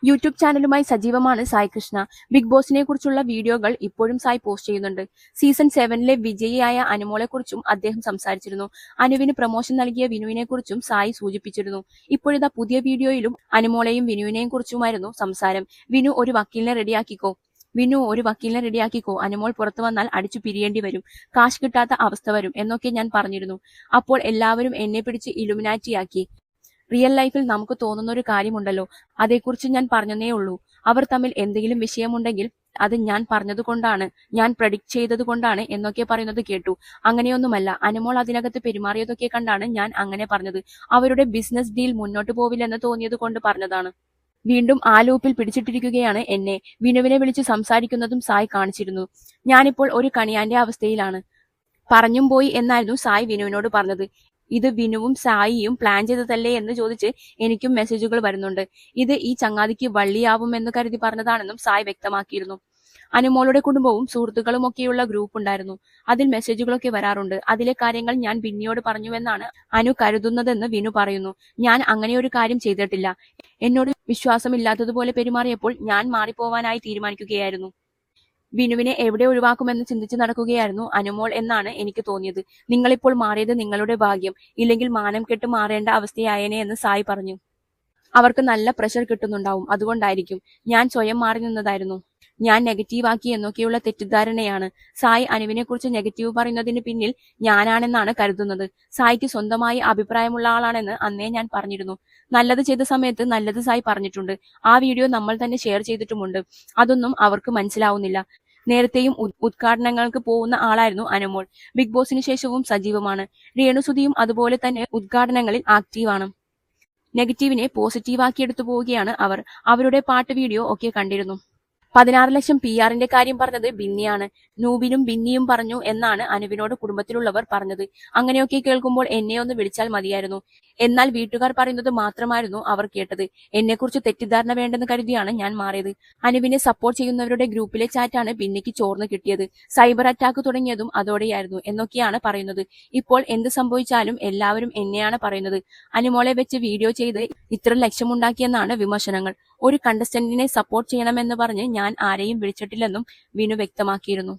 YouTube ചാനലുമായി സജീവമാണ് Sai Krishna. Big ബോസിനെ കുറിച്ചുള്ള വീഡിയോകൾ ഇപ്പോഴും സായ് പോസ്റ്റ് ചെയ്യുന്നുണ്ട്. സീസൺ 7-ലെ വിജയിയായ അനുമോളെക്കുറിച്ചും അദ്ദേഹം സംസാരിച്ചിരുന്നു. അനുവിന് പ്രമോഷൻ നൽകിയ വിനുവിനെ കുറിച്ചും സായ് സൂചിപ്പിച്ചിരുന്നു. ഇപ്പോഴിതാ പുതിയ വീഡിയോയിലും അനുമോളെയും വിനുവിനെയും കുറിച്ചുമായിരുന്നു സംസാരം. വിനു ഒരു വക്കീലിനെ റെഡിയാക്കിക്കോ, അനുമോൾ പുറത്തു വന്നാൽ അടിച്ചു പിരിയേണ്ടി വരും, കാശ് കിട്ടാത്ത അവസ്ഥ വരും എന്നൊക്കെ ഞാൻ പറഞ്ഞിരുന്നു. അപ്പോൾ എല്ലാവരും എന്നെ പിടിച്ച് ഇലുമിനാറ്റിയാക്കി. റിയൽ ലൈഫിൽ നമുക്ക് തോന്നുന്ന ഒരു കാര്യമുണ്ടല്ലോ, അതേക്കുറിച്ച് ഞാൻ പറഞ്ഞതേ ഉള്ളൂ. അവർ തമ്മിൽ എന്തെങ്കിലും വിഷയമുണ്ടെങ്കിൽ അത് ഞാൻ പറഞ്ഞതുകൊണ്ടാണ്, ഞാൻ പ്രഡിക്റ്റ് ചെയ്തതുകൊണ്ടാണ് എന്നൊക്കെ പറയുന്നത് കേട്ടു. അങ്ങനെയൊന്നുമല്ല, അനുമോൾ അതിനകത്ത് പെരുമാറിയതൊക്കെ കണ്ടാണ് ഞാൻ അങ്ങനെ പറഞ്ഞത്. അവരുടെ ബിസിനസ് ഡീൽ മുന്നോട്ട് പോവില്ലെന്ന് തോന്നിയത് കൊണ്ട് പറഞ്ഞതാണ്. വീണ്ടും ആ ലൂപ്പിൽ പിടിച്ചിട്ടിരിക്കുകയാണ് എന്നെ. വിനുവിനെ വിളിച്ച് സംസാരിക്കുന്നതും സായ് കാണിച്ചിരുന്നു. ഞാനിപ്പോൾ ഒരു കണിയാന്റെ അവസ്ഥയിലാണ്. പറഞ്ഞും പോയി എന്നായിരുന്നു സായ് വിനുവിനോട് പറഞ്ഞത്. ഇത് വിനുവും സായിയും പ്ലാൻ ചെയ്തതല്ലേ എന്ന് ചോദിച്ച് എനിക്കും മെസ്സേജുകൾ വരുന്നുണ്ട്. ഇത് ഈ ചങ്ങാതിക്ക് വള്ളിയാവുമെന്ന് കരുതി പറഞ്ഞതാണെന്നും സായ് വ്യക്തമാക്കിയിരുന്നു. അനുമോളുടെ കുടുംബവും സുഹൃത്തുക്കളും ഒക്കെയുള്ള ഗ്രൂപ്പ് ഉണ്ടായിരുന്നു. അതിൽ മെസ്സേജുകളൊക്കെ വരാറുണ്ട്. അതിലെ കാര്യങ്ങൾ ഞാൻ ബിന്നിയോട് പറഞ്ഞുവെന്നാണ് അനു കരുതുന്നതെന്ന് വിനു പറയുന്നു. ഞാൻ അങ്ങനെയൊരു കാര്യം ചെയ്തിട്ടില്ല. എന്നോട് വിശ്വാസമില്ലാത്തതുപോലെ പെരുമാറിയപ്പോൾ ഞാൻ മാറിപ്പോവാനായി തീരുമാനിക്കുകയായിരുന്നു. വിനുവിനെ എവിടെ ഒഴിവാക്കുമെന്ന് ചിന്തിച്ച് നടക്കുകയായിരുന്നു അനുമോൾ എന്നാണ് എനിക്ക് തോന്നിയത്. നിങ്ങളിപ്പോൾ മാറിയത് നിങ്ങളുടെ ഭാഗ്യം, ഇല്ലെങ്കിൽ മാനം കെട്ട് മാറേണ്ട അവസ്ഥയായേനെ എന്ന് സായ് പറഞ്ഞു. അവർക്ക് നല്ല പ്രഷർ കിട്ടുന്നുണ്ടാവും, അതുകൊണ്ടായിരിക്കും. ഞാൻ സ്വയം മാറി നിന്നതായിരുന്നു. ഞാൻ നെഗറ്റീവാക്കി എന്നൊക്കെയുള്ള തെറ്റിദ്ധാരണയാണ്. സായ് അനുവിനെ കുറിച്ച് നെഗറ്റീവ് പറയുന്നതിന് പിന്നിൽ ഞാനാണെന്നാണ് കരുതുന്നത്. സായിക്ക് സ്വന്തമായി അഭിപ്രായമുള്ള ആളാണെന്ന് അന്നേ ഞാൻ പറഞ്ഞിരുന്നു. നല്ലത് ചെയ്ത സമയത്ത് നല്ലത് സായ് പറഞ്ഞിട്ടുണ്ട്. ആ വീഡിയോ നമ്മൾ തന്നെ ഷെയർ ചെയ്തിട്ടുമുണ്ട്. അതൊന്നും അവർക്ക് മനസ്സിലാവുന്നില്ല. നേരത്തെയും ഉദ്ഘാടനങ്ങൾക്ക് പോകുന്ന ആളായിരുന്നു അനുമോൾ. ബിഗ് ബോസിന് ശേഷവും സജീവമാണ്. രേണുസുതിയും അതുപോലെ തന്നെ ഉദ്ഘാടനങ്ങളിൽ ആക്റ്റീവാണ്. നെഗറ്റീവിനെ പോസിറ്റീവാക്കിയെടുത്തു പോവുകയാണ് അവർ. അവരുടെ പാട്ട് വീഡിയോ ഒക്കെ കണ്ടിരുന്നു. 16 ലക്ഷം PR-ന്റെ കാര്യം പറഞ്ഞത് ബിന്നിയാണ്. നൂബിനും ബിന്നിയും പറഞ്ഞു എന്നാണ് അനുവിനോട് കുടുംബത്തിലുള്ളവർ പറഞ്ഞത്. അങ്ങനെയൊക്കെ കേൾക്കുമ്പോൾ എന്നെ ഒന്ന് വിളിച്ചാൽ മതിയായിരുന്നു. എന്നാൽ വീട്ടുകാർ പറയുന്നത് മാത്രമായിരുന്നു അവർ കേട്ടത്. എന്നെക്കുറിച്ച് തെറ്റിദ്ധാരണ വേണ്ടെന്ന് കരുതിയാണ് ഞാൻ മാറിയത്. അനുവിനെ സപ്പോർട്ട് ചെയ്യുന്നവരുടെ ഗ്രൂപ്പിലെ ചാറ്റാണ് ബിന്നിക്ക് ചോർന്ന് കിട്ടിയത്. സൈബർ അറ്റാക്ക് തുടങ്ങിയതും അതോടെയായിരുന്നു എന്നൊക്കെയാണ് പറയുന്നത്. ഇപ്പോൾ എന്ത് സംഭവിച്ചാലും എല്ലാവരും എന്നെയാണ് പറയുന്നത്. അനുമോളെ വെച്ച് വീഡിയോ ചെയ്ത് ഇത്ര ലക്ഷ്യമുണ്ടാക്കിയെന്നാണ് വിമർശനങ്ങൾ. ഒരു കണ്ടസ്റ്റന്റിനെ സപ്പോർട്ട് ചെയ്യണമെന്ന് പറഞ്ഞ് ഞാൻ ആരെയും വിളിച്ചിട്ടില്ലെന്നും വിനു വ്യക്തമാക്കിയിരുന്നു.